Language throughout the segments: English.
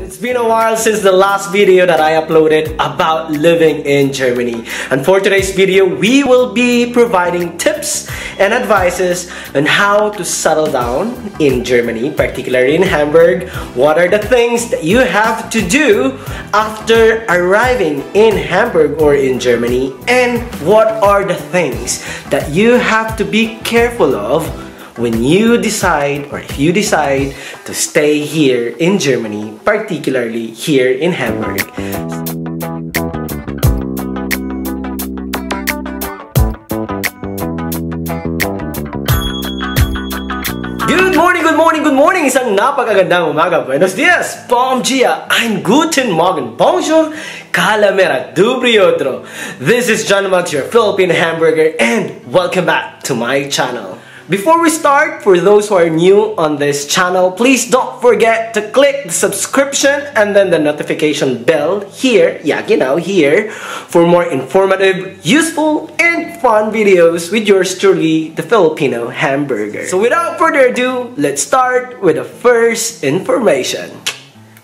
It's been a while since the last video that I uploaded about living in Germany. And for today's video, we will be providing tips and advices on how to settle down in Germany, particularly in Hamburg. What are the things that you have to do after arriving in Hamburg or in Germany? And what are the things that you have to be careful of when you decide, or if you decide to stay here in Germany, particularly here in Hamburg. Good morning! Isang napakagandang umaga. Buenos dias, bom dia, ein guten Morgen, bonjour, calamera, dubriotro. This is John Max, your Philippine hamburger, and welcome back to my channel. Before we start, for those who are new on this channel, please don't forget to click the subscription and then the notification bell here, here, for more informative, useful, and fun videos with yours truly, the Filipino hamburger. So without further ado, let's start with the first information.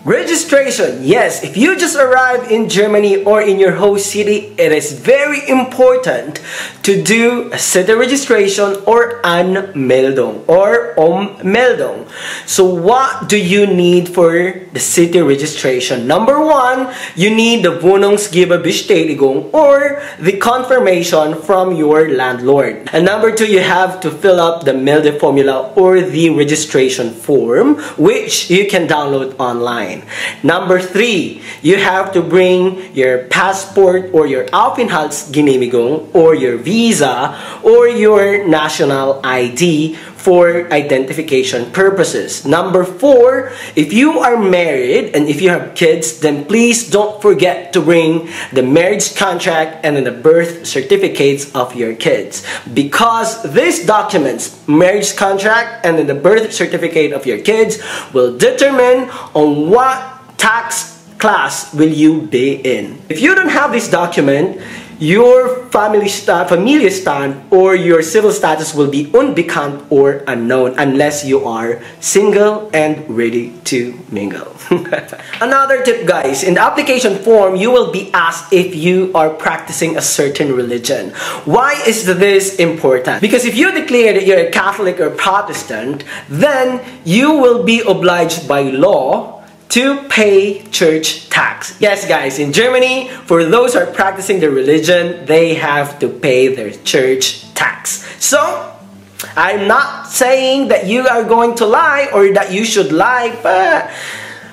Registration. Yes, if you just arrived in Germany or in your host city, it is very important to do a city registration or Anmeldung or Ummeldung. So what do you need for the city registration? Number one, you need the Wohnungsgeberbestätigung or the confirmation from your landlord. And number two, you have to fill up the Melde formula or the registration form, which you can download online. Number three, you have to bring your passport or your Aufenthaltsgenehmigung or your visa or your national ID for identification purposes. Number four, if you are married and if you have kids, then please don't forget to bring the marriage contract and then the birth certificates of your kids, because these documents, marriage contract and then the birth certificate of your kids, will determine on what tax class will you be in. If you don't have this document, your familie stand or your civil status will be unbekannt or unknown unless you are single and ready to mingle. Another tip, guys, in the application form you will be asked if you are practicing a certain religion. Why is this important? Because if you declare that you're a Catholic or Protestant, then you will be obliged by law to pay church tax. Yes, guys, in Germany, for those who are practicing their religion, they have to pay their church tax. So, I'm not saying that you are going to lie or that you should lie, but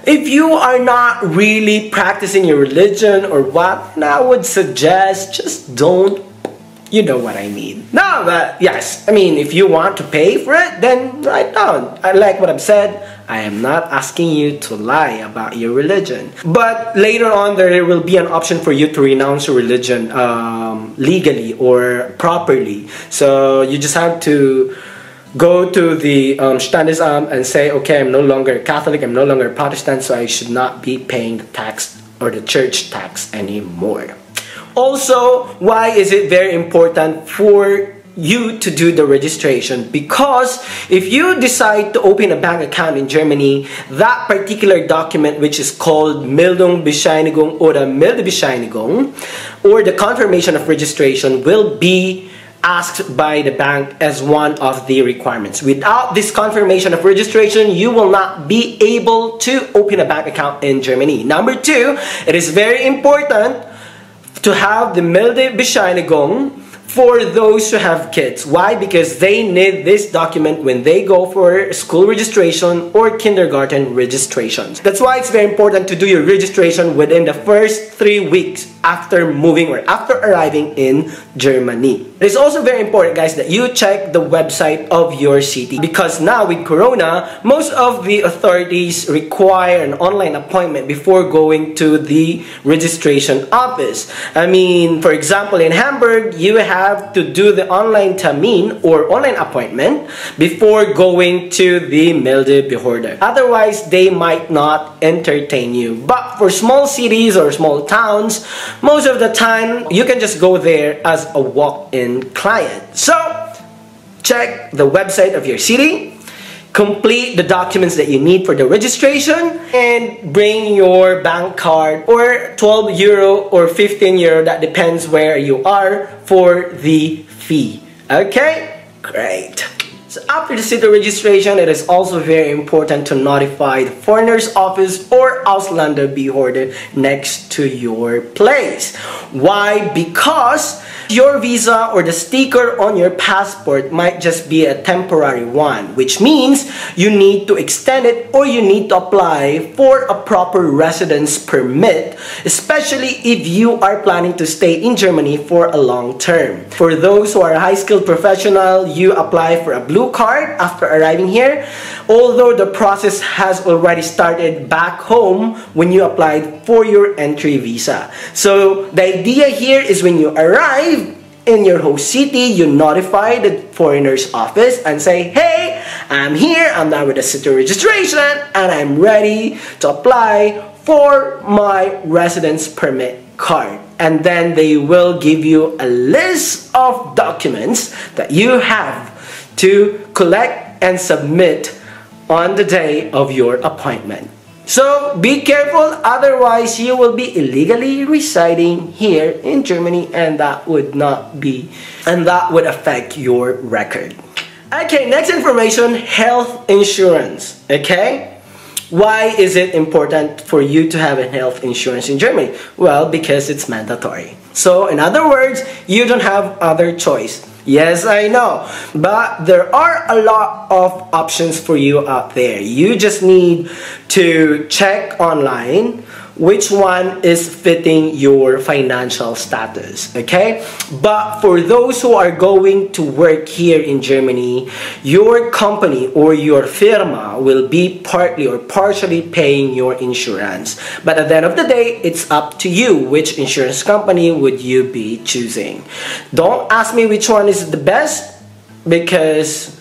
if you are not really practicing your religion or what, I would suggest just don't. You know what I mean. No, but yes, I mean, if you want to pay for it, then write down. I like what I've said. I am not asking you to lie about your religion. But later on, there will be an option for you to renounce your religion legally or properly. So you just have to go to the Standesamt and say, okay, I'm no longer Catholic, I'm no longer Protestant, so I should not be paying the tax or the church tax anymore. Also, why is it very important for you to do the registration? Because if you decide to open a bank account in Germany, that particular document, which is called Meldungsbescheinigung or the Meldebescheinigung, or the confirmation of registration, will be asked by the bank as one of the requirements. Without this confirmation of registration, you will not be able to open a bank account in Germany. Number two, it is very important to have the Meldebescheinigung for those who have kids. Why? Because they need this document when they go for school registration or kindergarten registrations. That's why it's very important to do your registration within the first 3 weeks after moving or after arriving in Germany. It is also very important, guys, that you check the website of your city, because now with Corona, most of the authorities require an online appointment before going to the registration office. I mean, for example, in Hamburg, you have to do the online termin or online appointment before going to the Meldebehörde. Otherwise, they might not entertain you. But for small cities or small towns, most of the time, you can just go there as a walk-in client. So, check the website of your city. complete the documents that you need for the registration, and bring your bank card or 12 euro or 15 euro, that depends where you are, for the fee. Okay, great. So after the city registration, it is also very important to notify the foreigner's office or Ausländerbehörde next to your place. Why? Because your visa or the sticker on your passport might just be a temporary one, which means you need to extend it or you need to apply for a proper residence permit, especially if you are planning to stay in Germany for a long term. For those who are a high-skilled professional, you apply for a blue card after arriving here, although the process has already started back home when you applied for your entry visa. So the idea here is when you arrive in your host city, you notify the foreigner's office and say, hey, I'm here, I'm done with the city registration, and I'm ready to apply for my residence permit card. And then they will give you a list of documents that you have to collect and submit on the day of your appointment. So be careful, otherwise you will be illegally residing here in Germany, and that would affect your record. Okay, next information, health insurance. Okay, why is it important for you to have a health insurance in Germany? Well, because it's mandatory. So in other words, you don't have other choice. Yes, I know, but there are a lot of options for you out there. You just need to check online which one is fitting your financial status, okay? But for those who are going to work here in Germany, your company or your firma will be partly or partially paying your insurance. But at the end of the day, it's up to you which insurance company would you be choosing. Don't ask me which one is the best, because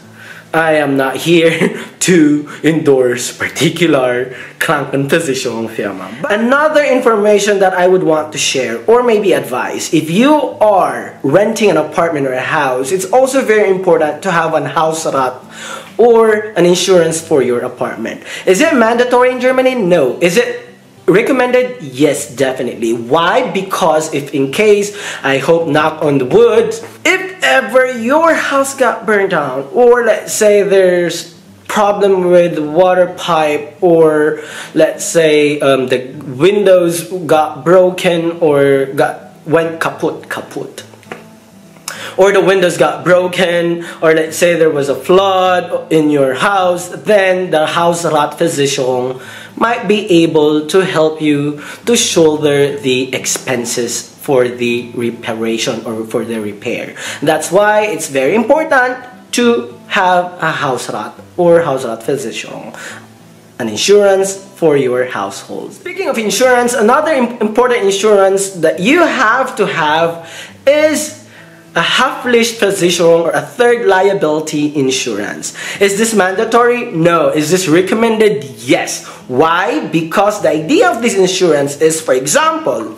I am not here to endorse particular krankenversicherung firma. But another information that I would want to share, or maybe advise, if you are renting an apartment or a house, it's also very important to have an Hausrat or an insurance for your apartment. Is it mandatory in Germany? No. Is it recommended? Yes, definitely. Why? Because if in case, I hope knock on the wood, if ever your house got burned down, or let's say there's problem with the water pipe, or let's say the windows got broken or went kaput, or the windows got broken, or let's say there was a flood in your house, then the Hausratversicherung might be able to help you to shoulder the expenses for the reparation or for the repair. That's why it's very important to have a Hausrat or Hausratversicherung, an insurance for your household. Speaking of insurance, another important insurance that you have to have is a Haftpflichtversicherung, or a third liability insurance. Is this mandatory? No. Is this recommended? Yes. Why? Because the idea of this insurance is, for example,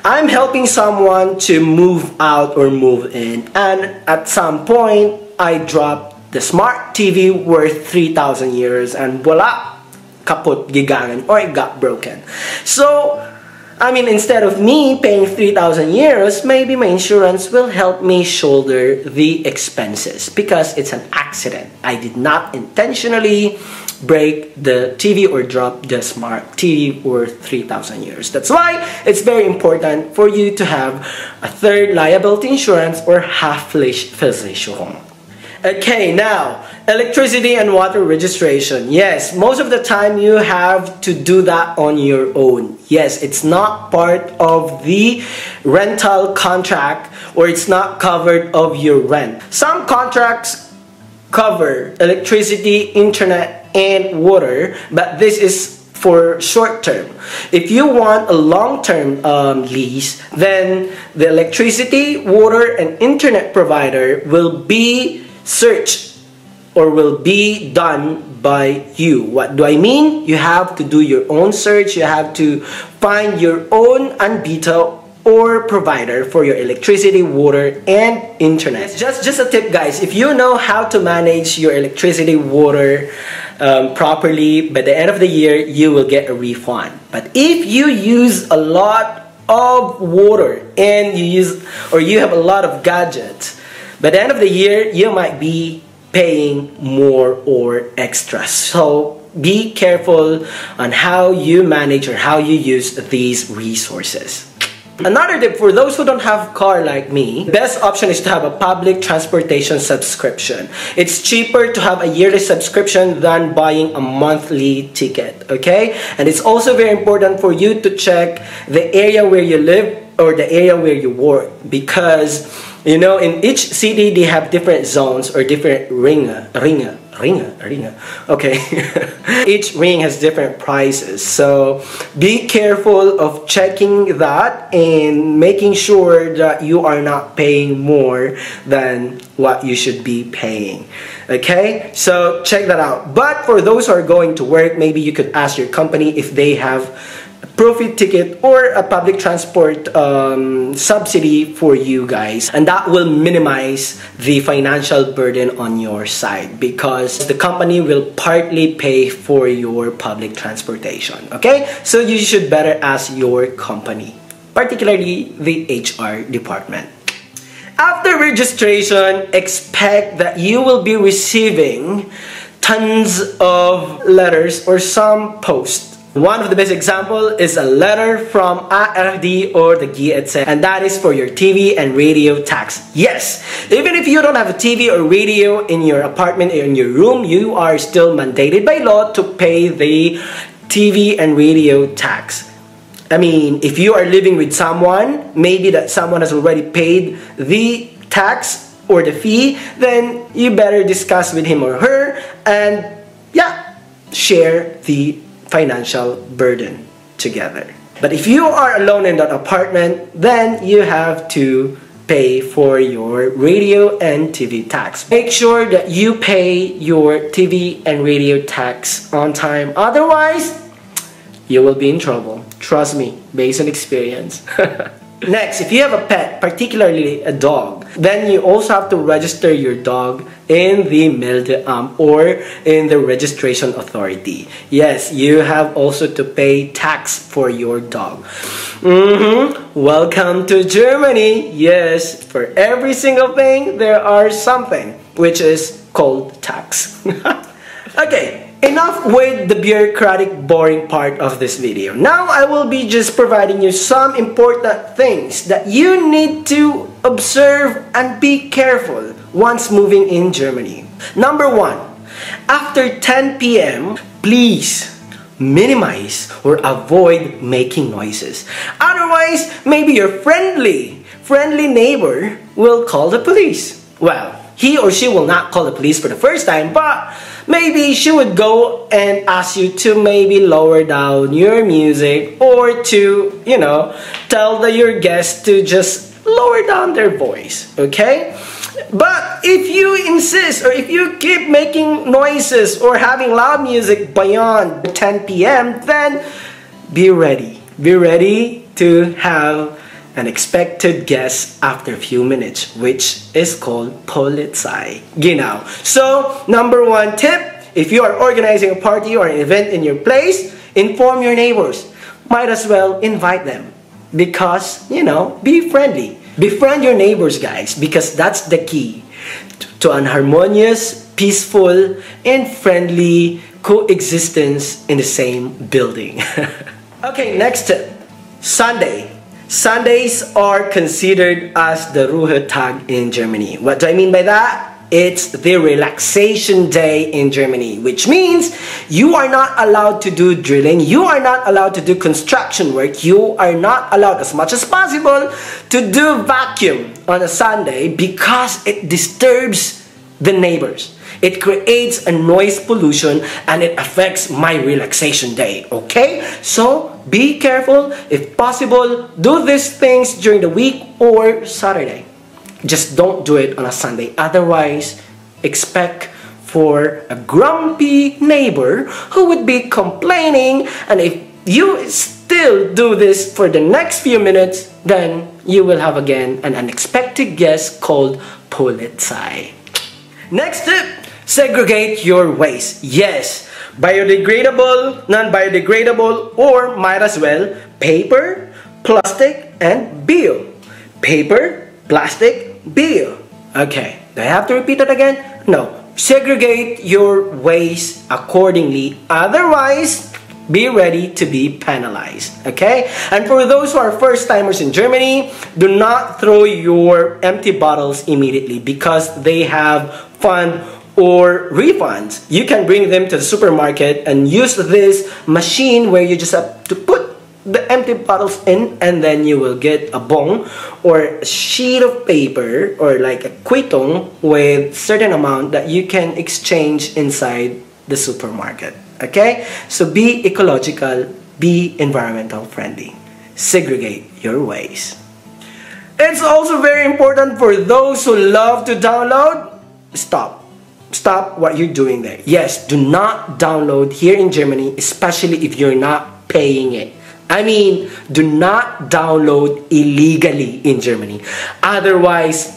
I'm helping someone to move out or move in, and at some point I drop the smart TV worth 3,000 euros and voila, kaput, gigangan, or it got broken. So I mean, instead of me paying 3,000 euros, maybe my insurance will help me shoulder the expenses because it's an accident. I did not intentionally break the TV or drop the smart TV worth 3,000 euros. That's why it's very important for you to have a third liability insurance, or Haftpflichtversicherung. Okay, now, electricity and water registration. Yes, most of the time you have to do that on your own. Yes, it's not part of the rental contract, or it's not covered of your rent. Some contracts cover electricity, internet, and water, but this is for short term. If you want a long-term lease, then the electricity, water, and internet provider will be searched or will be done by you. What do I mean? You have to do your own search. You have to find your own Anbieter or provider for your electricity, water, and internet. Just a tip, guys. If you know how to manage your electricity, water properly, by the end of the year, you will get a refund. But if you use a lot of water and you have a lot of gadgets, by the end of the year, you might be paying more or extra. So be careful on how you manage or how you use these resources. Another tip for those who don't have car like me, the best option is to have a public transportation subscription. It's cheaper to have a yearly subscription than buying a monthly ticket, okay? And it's also very important for you to check the area where you live or the area where you work, because you know, in each city they have different zones or different ringa. Okay. Each ring has different prices, so be careful of checking that and making sure that you are not paying more than what you should be paying. Okay, so check that out. But for those who are going to work, maybe you could ask your company if they have profit ticket or a public transport subsidy for you guys, and that will minimize the financial burden on your side because the company will partly pay for your public transportation. Okay, so you should better ask your company, particularly the HR department. After registration, expect that you will be receiving tons of letters or some posts. One of the best example is a letter from ARD or the GIETSE, and that is for your TV and radio tax. Yes, even if you don't have a TV or radio in your apartment or in your room, you are still mandated by law to pay the TV and radio tax. I mean, if you are living with someone, maybe that someone has already paid the tax or the fee, then you better discuss with him or her and yeah, share the financial burden together. But if you are alone in that apartment, then you have to pay for your radio and TV tax. Make sure that you pay your TV and radio tax on time, otherwise you will be in trouble. Trust me, based on experience. Next, if you have a pet, particularly a dog, then you also have to register your dog in the Meldeamt or in the registration authority. Yes, you have also to pay tax for your dog. Welcome to Germany. Yes, for every single thing there are something which is called tax. Okay. Enough with the bureaucratic, boring part of this video. Now I will be just providing you some important things that you need to observe and be careful once moving in Germany. Number 1, after 10 p.m., please minimize or avoid making noises. Otherwise, maybe your friendly neighbor will call the police. Well, he or she will not call the police for the first time, but maybe she would go and ask you to maybe lower down your music or to, you know, tell your guests to just lower down their voice, okay? But if you insist or if you keep making noises or having loud music beyond 10 p.m., then be ready. Be ready to have an expected guest after a few minutes, which is called Polizei. Genau. So, number 1 tip, if you are organizing a party or an event in your place, inform your neighbors. Might as well invite them because, you know, be friendly. Befriend your neighbors, guys, because that's the key to an harmonious, peaceful, and friendly coexistence in the same building. Okay, next tip. Sunday. Sundays are considered as the Ruhetag in Germany. What do I mean by that? It's the relaxation day in Germany, which means you are not allowed to do drilling, you are not allowed to do construction work, you are not allowed as much as possible to do vacuum on a Sunday because it disturbs the neighbors. It creates a noise pollution and it affects my relaxation day, okay? So, be careful. If possible, do these things during the week or Saturday. Just don't do it on a Sunday. Otherwise, expect for a grumpy neighbor who would be complaining, and if you still do this for the next few minutes, then you will have again an unexpected guest called Politsai. Next tip, segregate your waste. Yes, biodegradable, non-biodegradable, or might as well paper, plastic, and bio. Paper, plastic, bio. Okay, do I have to repeat that again? No. Segregate your waste accordingly. Otherwise, be ready to be penalized. Okay? And for those who are first timers in Germany, do not throw your empty bottles immediately because they have fund or refunds. You can bring them to the supermarket and use this machine where you just have to put the empty bottles in, and then you will get a bong or a sheet of paper or like a quitong with certain amount that you can exchange inside the supermarket. Okay, so be ecological, be environmental friendly, segregate your waste. It's also very important for those who love to download. Stop what you're doing there. Yes, do not download here in Germany, especially if you're not paying it. I mean, do not download illegally in Germany. Otherwise,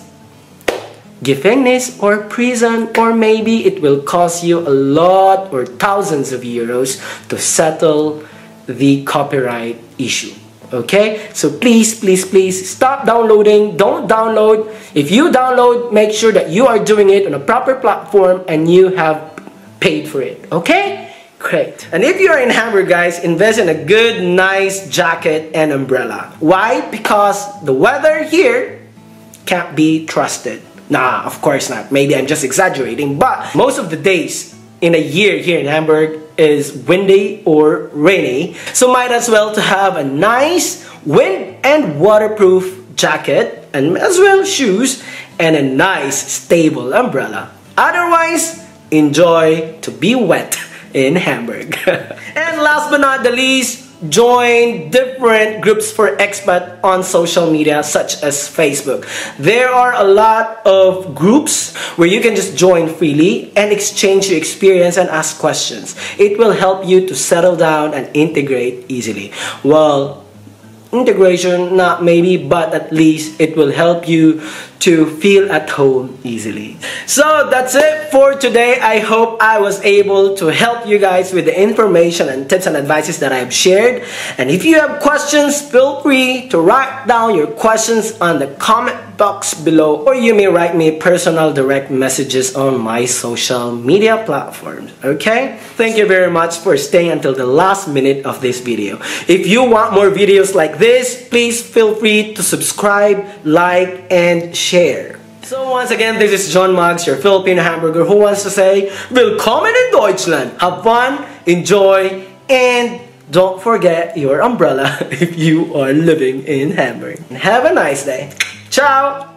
Gefängnis or prison, or maybe it will cost you a lot or thousands of euros to settle the copyright issue. Okay? So please, please, please stop downloading. Don't download. If you download, make sure that you are doing it on a proper platform and you have paid for it. Okay? Great. And if you're in Hamburg, guys, invest in a good, nice jacket and umbrella. Why? Because the weather here can't be trusted. Nah, of course not. Maybe I'm just exaggerating. But most of the days in a year here in Hamburg is windy or rainy. So might as well to have a nice wind and waterproof jacket and as well shoes and a nice stable umbrella. Otherwise, enjoy to be wet in Hamburg. And last but not the least, join different groups for expat on social media such as Facebook. There are a lot of groups where you can just join freely and exchange your experience and ask questions. It will help you to settle down and integrate easily. Well, integration, not maybe, but at least it will help you to feel at home easily. So that's it for today. I hope I was able to help you guys with the information and tips and advices that I've shared. And if you have questions, feel free to write down your questions on the comment box below, or you may write me personal direct messages on my social media platforms. Okay? Thank you very much for staying until the last minute of this video. If you want more videos like this, please feel free to subscribe, like, and share. So once again, this is John Mugs, your Filipino hamburger, who wants to say, Willkommen in Deutschland! Have fun, enjoy, and don't forget your umbrella if you are living in Hamburg. Have a nice day. Ciao!